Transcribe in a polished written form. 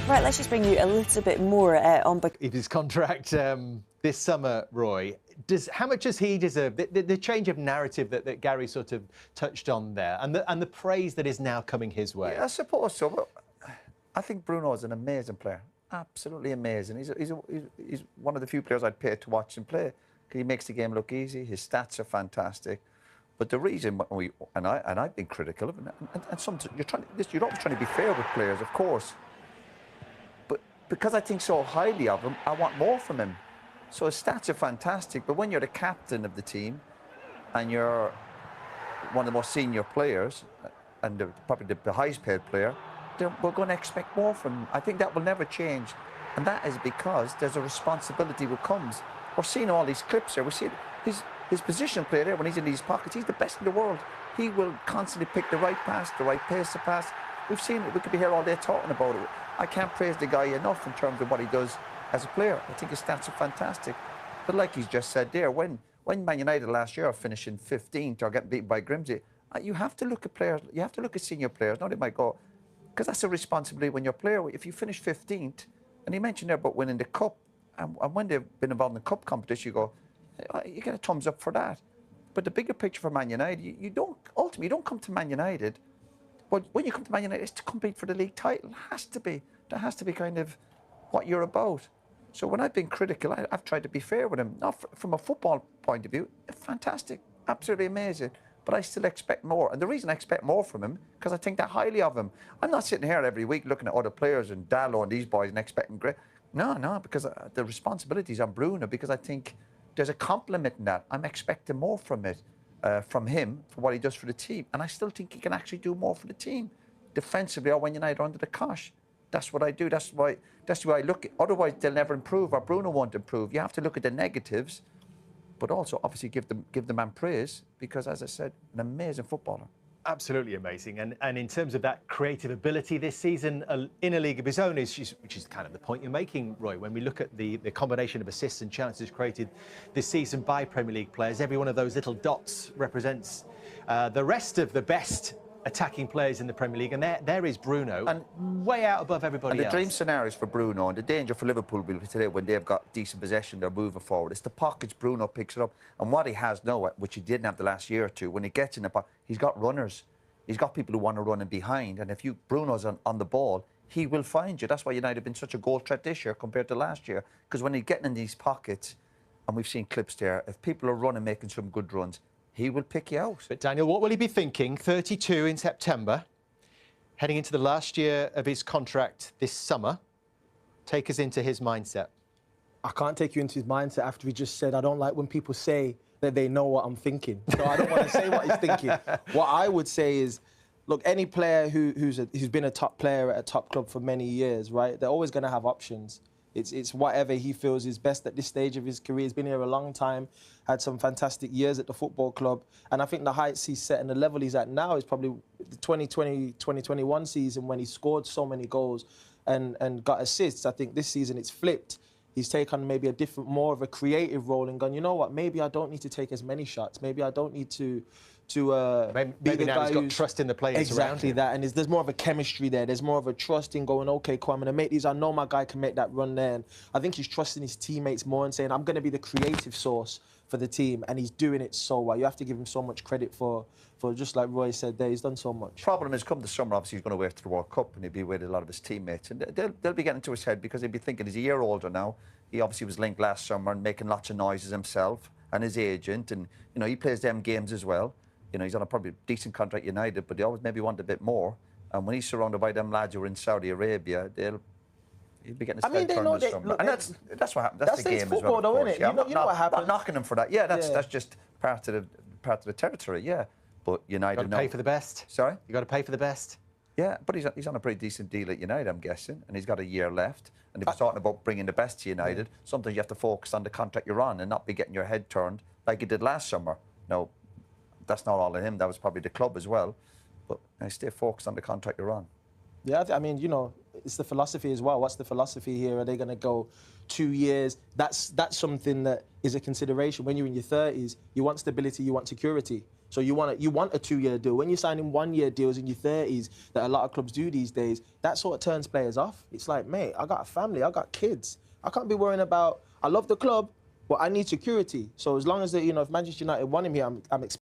Right, let's just bring you a little bit more on... If his contract this summer, Roy, how much does he deserve? The change of narrative that Gary sort of touched on there, and the praise that is now coming his way. Yeah, I suppose so. But I think Bruno is an amazing player, absolutely amazing. He's one of the few players I'd pay to watch him play. He makes the game look easy. His stats are fantastic. But the reason I've been critical of him, and sometimes you're always trying to be fair with players, of course. But because I think so highly of him, I want more from him. So his stats are fantastic, but when you're the captain of the team and you're one of the most senior players and probably the highest paid player, then we're going to expect more from him. I think that will never change. And that is because there's a responsibility that comes. We're seeing all these clips here. We see his position play there when he's in these pockets. He's the best in the world. He will constantly pick the right pass, the right pace to pass. We've seen it. We could be here all day talking about it. I can't praise the guy enough in terms of what he does as a player. I think his stats are fantastic. But like he's just said there, when Man United last year are finishing 15th or getting beaten by Grimsby, you have to look at players, you have to look at senior players. Now they might go, because that's a responsibility when you're a player. If you finish 15th, and he mentioned there about winning the cup, and when they've been involved in the cup competition, you go, you get a thumbs up for that. But the bigger picture for Man United, you don't come to Man United. But when you come to Man United, it's to compete for the league title. It has to be. That has to be kind of what you're about. So when I've been critical, I've tried to be fair with him. Not from a football point of view, fantastic, absolutely amazing. But I still expect more. And the reason I expect more from him, because I think that highly of him. I'm not sitting here every week looking at other players and Dallo and these boys and expecting great. No, because the responsibility's on Bruno, because I think there's a compliment in that. I'm expecting more from him, for what he does for the team. And I still think he can actually do more for the team. Defensively, or when United are under the cosh. That's what I do. That's why I look at. Otherwise, they'll never improve, or Bruno won't improve. You have to look at the negatives, but also obviously give the man praise, because, as I said, an amazing footballer. Absolutely amazing. And in terms of that creative ability this season, in a league of his own, which is kind of the point you're making, Roy, when we look at the combination of assists and chances created this season by Premier League players, every one of those little dots represents the rest of the best attacking players in the Premier League, and there is Bruno, and way out above everybody else. And the dream scenarios for Bruno, and the danger for Liverpool will be today when they've got decent possession, they're moving forward. It's the pockets Bruno picks it up, and what he has now, which he didn't have the last year or two, when he gets in the pocket, he's got runners. He's got people who want to run in behind, and if Bruno's on the ball, he will find you. That's why United have been such a goal threat this year compared to last year, because when he's getting in these pockets, and we've seen clips there, if people are running, making some good runs, he will pick you out. But Daniel, what will he be thinking? 32 in September, heading into the last year of his contract this summer. Take us into his mindset. I can't take you into his mindset after he just said, I don't like when people say that they know what I'm thinking. So I don't want to say what he's thinking. What I would say is, look, any player who's been a top player at a top club for many years, right? They're always going to have options. It's whatever he feels is best at this stage of his career. He's been here a long time, had some fantastic years at the football club. And I think the heights he's set and the level he's at now is probably the 2020-2021 season, when he scored so many goals and got assists. I think this season it's flipped. He's taken maybe more of a creative role and gone, you know what, maybe I don't need to take as many shots. Maybe I don't need to maybe now he's got trust in the players around him. Exactly that, and there's more of a chemistry there. There's more of a trust in going, okay, cool, I'm going to make these. I know my guy can make that run there. And I think he's trusting his teammates more and saying, I'm going to be the creative source for the team, and he's doing it so well. You have to give him so much credit for just like Roy said there, he's done so much. Problem is, come the summer, obviously he's going to away to the World Cup, and he'll be with a lot of his teammates, and they'll be getting into his head, because they'll be thinking he's a year older now. He obviously was linked last summer and making lots of noises himself, and his agent, and he plays them games as well. He's on a probably decent contract at United, but they always maybe want a bit more. And when he's surrounded by them lads who are in Saudi Arabia, he'll be getting his head turned this summer. And that's what happens. That's the game football, as well, though, isn't it? Yeah, you know what happens. Not knocking him for that. Yeah, that's just part of the territory. Yeah, but United. Got to pay for the best. Sorry, you got to pay for the best. Yeah, but he's on a pretty decent deal at United, I'm guessing, and he's got a year left. And if you're talking about bringing the best to United, sometimes you have to focus on the contract you're on and not be getting your head turned like you did last summer. No, that's not all of him. That was probably the club as well. But stay focused on the contract you're on. Yeah, I mean, it's the philosophy as well. What's the philosophy here? Are they going to go 2 years? That's something that is a consideration. When you're in your 30s, you want stability, you want security. So you want a 2-year deal. When you're signing 1-year deals in your 30s, that a lot of clubs do these days, that sort of turns players off. It's like, mate, I got a family, I got kids. I can't be worrying about, I love the club, but I need security. So as long as, if Manchester United want him here, I'm expecting